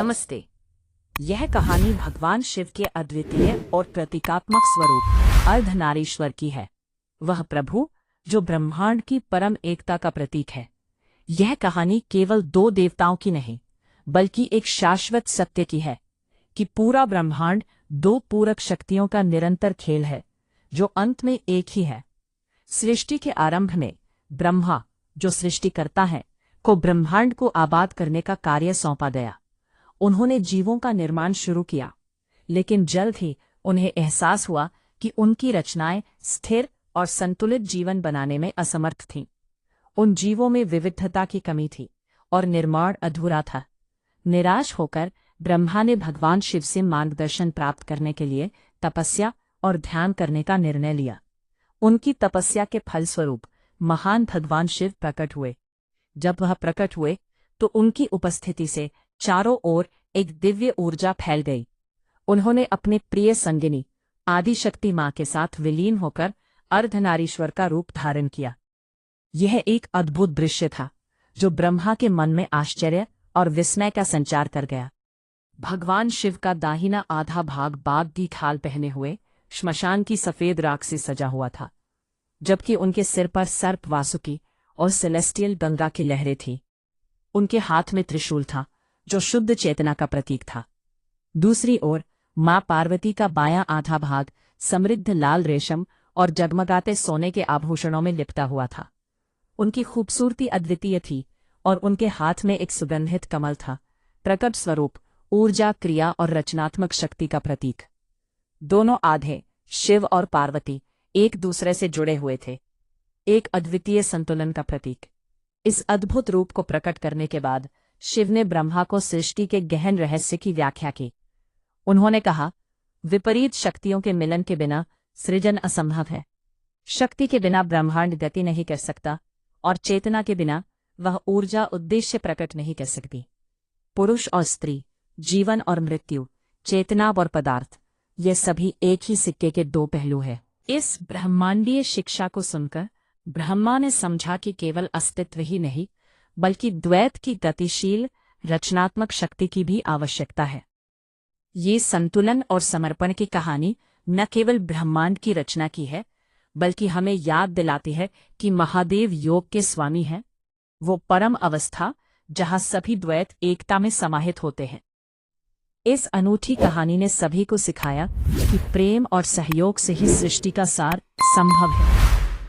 नमस्ते। यह कहानी भगवान शिव के अद्वितीय और प्रतीकात्मक स्वरूप अर्धनारीश्वर की है। वह प्रभु जो ब्रह्मांड की परम एकता का प्रतीक है। यह कहानी केवल दो देवताओं की नहीं, बल्कि एक शाश्वत सत्य की है कि पूरा ब्रह्मांड दो पूरक शक्तियों का निरंतर खेल है, जो अंत में एक ही है। सृष्टि के आरंभ में ब्रह्मा, जो सृष्टिकर्ता है, को ब्रह्मांड को आबाद करने का कार्य सौंपा गया। उन्होंने जीवों का निर्माण शुरू किया, लेकिन जल्द ही उन्हें एहसास हुआ कि उनकी रचनाएं स्थिर और संतुलित जीवन बनाने में असमर्थ थीं। उन जीवों में विविधता की कमी थी और निर्माण अधूरा था। निराश होकर ब्रह्मा ने भगवान शिव से मार्गदर्शन प्राप्त करने के लिए तपस्या और ध्यान करने का निर्णय लिया। उनकी तपस्या के फलस्वरूप महान भगवान शिव प्रकट हुए। जब वह प्रकट हुए तो उनकी उपस्थिति से चारों ओर एक दिव्य ऊर्जा फैल गई। उन्होंने अपने प्रिय संगिनी आदिशक्ति मां के साथ विलीन होकर अर्धनारीश्वर का रूप धारण किया। यह एक अद्भुत दृश्य था जो ब्रह्मा के मन में आश्चर्य और विस्मय का संचार कर गया। भगवान शिव का दाहिना आधा भाग बाघ की खाल पहने हुए श्मशान की सफेद राख से सजा हुआ था, जबकि उनके सिर पर सर्प वासुकी और सेलेस्टियल गंगा की लहरें थीं। उनके हाथ में त्रिशूल था, जो शुद्ध चेतना का प्रतीक था। दूसरी ओर मां पार्वती का बायां आधा भाग समृद्ध लाल रेशम और जगमगाते सोने के आभूषणों में लिपटा हुआ था। उनकी खूबसूरती अद्वितीय थी और उनके हाथ में एक सुगंधित कमल था, प्रकट स्वरूप ऊर्जा, क्रिया और रचनात्मक शक्ति का प्रतीक। दोनों आधे, शिव और पार्वती, एक दूसरे से जुड़े हुए थे, एक अद्वितीय संतुलन का प्रतीक। इस अद्भुत रूप को प्रकट करने के बाद शिव ने ब्रह्मा को सृष्टि के गहन रहस्य की व्याख्या की। उन्होंने कहा, विपरीत शक्तियों के मिलन के बिना सृजन असंभव है। शक्ति के बिना ब्रह्मांड गति नहीं कर सकता और चेतना के बिना वह ऊर्जा उद्देश्य प्रकट नहीं कर सकती। पुरुष और स्त्री, जीवन और मृत्यु, चेतना और पदार्थ, ये सभी एक ही सिक्के के दो पहलू हैं। इस ब्रह्मांडीय शिक्षा को सुनकर ब्रह्मा ने समझा कि केवल अस्तित्व ही नहीं, बल्कि द्वैत की गतिशील रचनात्मक शक्ति की भी आवश्यकता है। ये संतुलन और समर्पण की कहानी न केवल ब्रह्मांड की रचना की है, बल्कि हमें याद दिलाती है कि महादेव योग के स्वामी हैं, वो परम अवस्था जहां सभी द्वैत एकता में समाहित होते हैं। इस अनूठी कहानी ने सभी को सिखाया कि प्रेम और सहयोग से ही सृष्टि का सार संभव है।